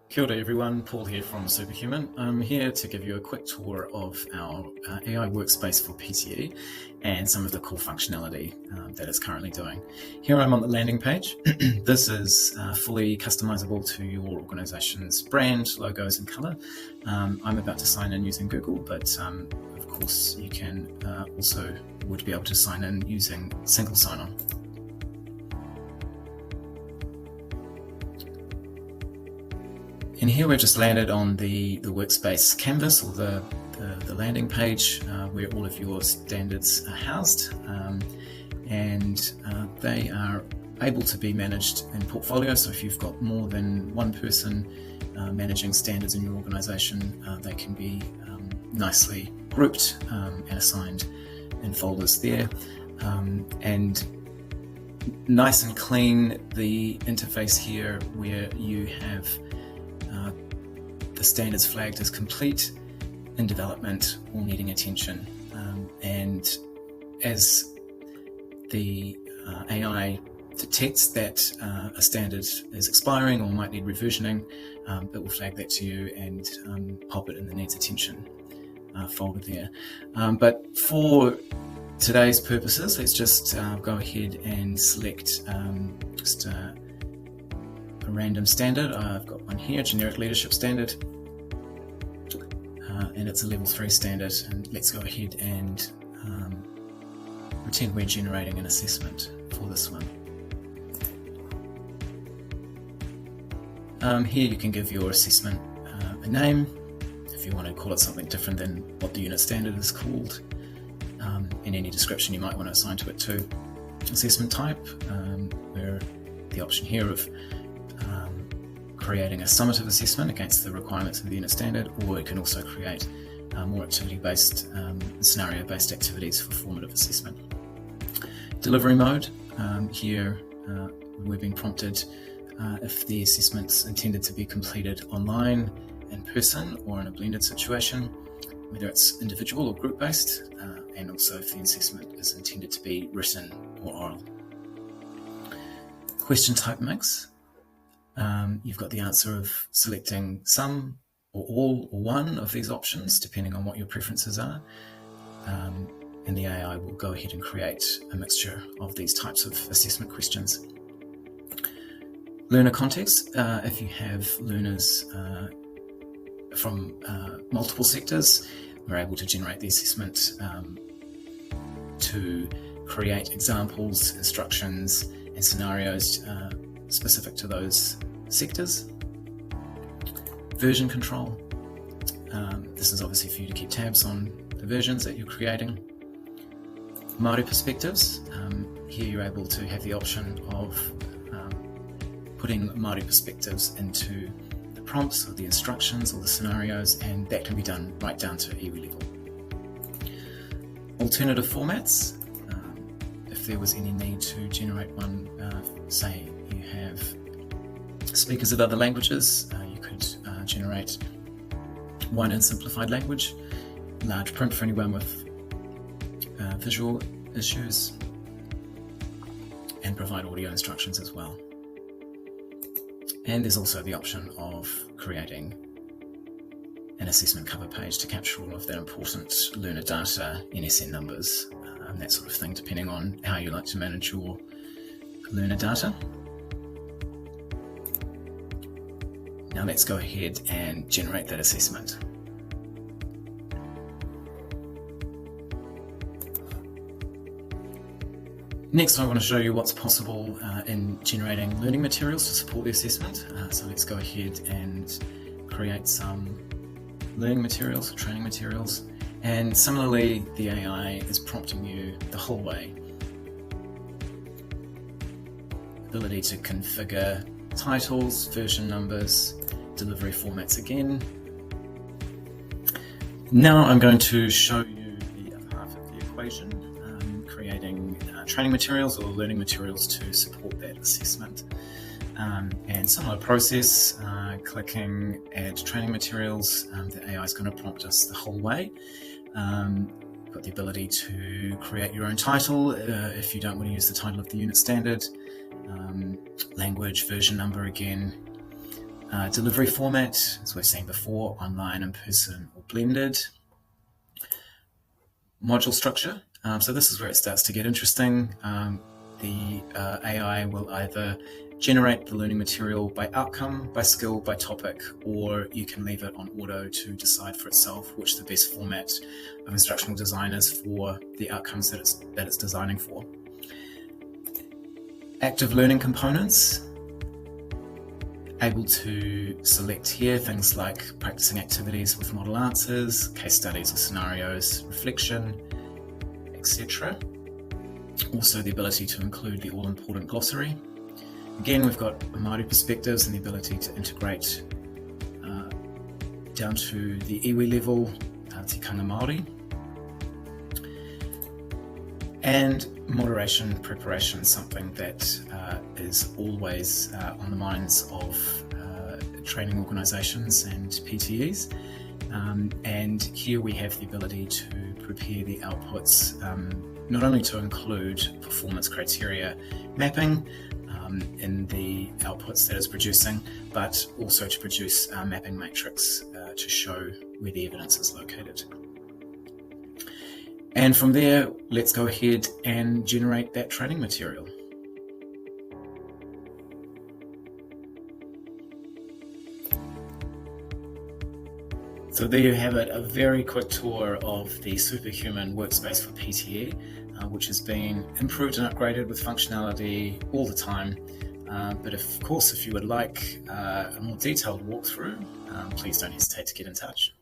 Kia ora everyone, Paul here from SupaHuman. I'm here to give you a quick tour of our AI Workspace for PTE and some of the cool functionality that it's currently doing. Here I'm on the landing page. This is fully customizable to your organization's brand, logos and color. I'm about to sign in using Google, but of course you can would be able to sign in using single sign-on. And here we're just landed on the workspace canvas, or the landing page where all of your standards are housed, and they are able to be managed in portfolio. So if you've got more than one person managing standards in your organization, they can be nicely grouped and assigned in folders there, and nice and clean. The interface here where you have the standards flagged as complete, in development, or needing attention. And as the AI detects that a standard is expiring or might need reversioning, it will flag that to you and pop it in the needs attention folder there. But for today's purposes, let's just go ahead and select just a random standard. I've got one here, generic leadership standard, and it's a level 3 standard. And let's go ahead and pretend we're generating an assessment for this one. Here you can give your assessment a name if you want to call it something different than what the unit standard is called, and any description you might want to assign to it too. Assessment type, where the option here of creating a summative assessment against the requirements of the unit standard, or it can also create more activity-based, scenario-based activities for formative assessment. Delivery mode, here we're being prompted if the assessment's intended to be completed online, in person, or in a blended situation, whether it's individual or group-based, and also if the assessment is intended to be written or oral. Question type mix. You've got the answer of selecting some or all or one of these options, depending on what your preferences are. And the AI will go ahead and create a mixture of these types of assessment questions. Learner context. If you have learners from multiple sectors, we're able to generate the assessment to create examples, instructions, and scenarios specific to those sectors. Version control. This is obviously for you to keep tabs on the versions that you're creating. Māori perspectives. Here you're able to have the option of putting Māori perspectives into the prompts or the instructions or the scenarios, and that can be done right down to iwi level. Alternative formats. If there was any need to generate one, say you have speakers of other languages, you could generate one in simplified language, large print for anyone with visual issues, and provide audio instructions as well. And there's also the option of creating an assessment cover page to capture all of that important learner data, NSN numbers, and that sort of thing, depending on how you like to manage your learner data. Now let's go ahead and generate that assessment. Next, I want to show you what's possible in generating learning materials to support the assessment. So let's go ahead and create some learning materials, training materials. And similarly, the AI is prompting you the whole way. Ability to configure titles, version numbers, delivery formats again. Now I'm going to show you the other half of the equation, creating training materials or learning materials to support that assessment. And similar process, clicking add training materials, the AI is going to prompt us the whole way. You've got the ability to create your own title if you don't want to use the title of the unit standard, language, version number again, Delivery format, as we've seen before, online, in-person, or blended. Module structure. So this is where it starts to get interesting. The AI will either generate the learning material by outcome, by skill, by topic, or you can leave it on auto to decide for itself which the best format of instructional design is for the outcomes that it's designing for. Active learning components. Able to select here things like practicing activities with model answers, case studies or scenarios, reflection, etc. Also the ability to include the all-important glossary. Again, we've got Māori perspectives and the ability to integrate down to the iwi level, tikanga Māori. And moderation preparation, something that is always on the minds of training organisations and PTEs. And here we have the ability to prepare the outputs, not only to include performance criteria mapping in the outputs that it's producing, but also to produce a mapping matrix to show where the evidence is located. And from there, let's go ahead and generate that training material. So there you have it, a very quick tour of the SupaHuman workspace for PTE, which has been improved and upgraded with functionality all the time. But of course, if you would like a more detailed walkthrough, please don't hesitate to get in touch.